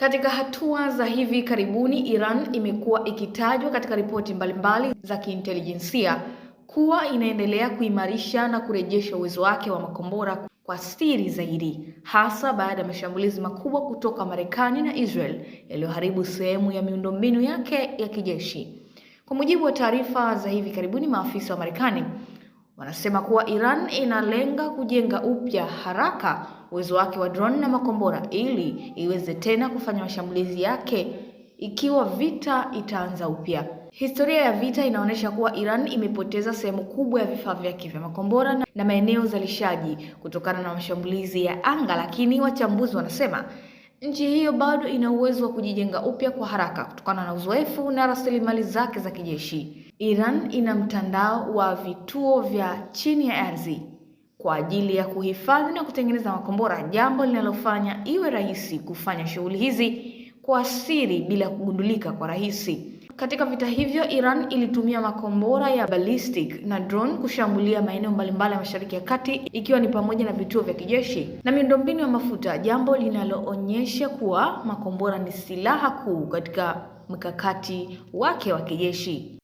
Katika hatua za hivi karibuni, Iran imekuwa ikitajwa katika ripoti mbalimbali za kiintelijensia kuwa inaendelea kuimarisha na kurejesha uwezo wake wa makombora kwa siri zaidi, hasa baada ya mashambulizi makubwa kutoka Marekani na Israel yaliyoharibu sehemu ya miundombinu yake ya kijeshi. Kwa mujibu wa taarifa za hivi karibuni, maafisa wa Marekani wanasema kuwa Iran inalenga kujenga upya haraka uwezo wake wa drone na makombora ili iweze tena kufanya mashambulizi yake ikiwa vita itaanza upya. Historia ya vita inaonyesha kuwa Iran imepoteza sehemu kubwa ya vifaa vyake vya makombora na maeneo uzalishaji kutokana na mashambulizi ya anga, lakini wachambuzi wanasema nchi hiyo bado ina uwezo wa kujijenga upya kwa haraka kutokana na uzoefu na rasilimali zake za kijeshi. Iran ina mtandao wa vituo vya chini ya ardhi kwa ajili ya kuhifadhi na kutengeneza makombora, jambo linalofanya iwe rahisi kufanya shughuli hizi kwa siri bila kugundulika kwa rahisi. Katika vita hivyo, Iran ilitumia makombora ya ballistic na drone kushambulia maeneo mbalimbali ya Mashariki ya Kati, ikiwa ni pamoja na vituo vya kijeshi na miundombinu ya mafuta, jambo linaloonyesha kuwa makombora ni silaha kuu katika mkakati wake wa kijeshi.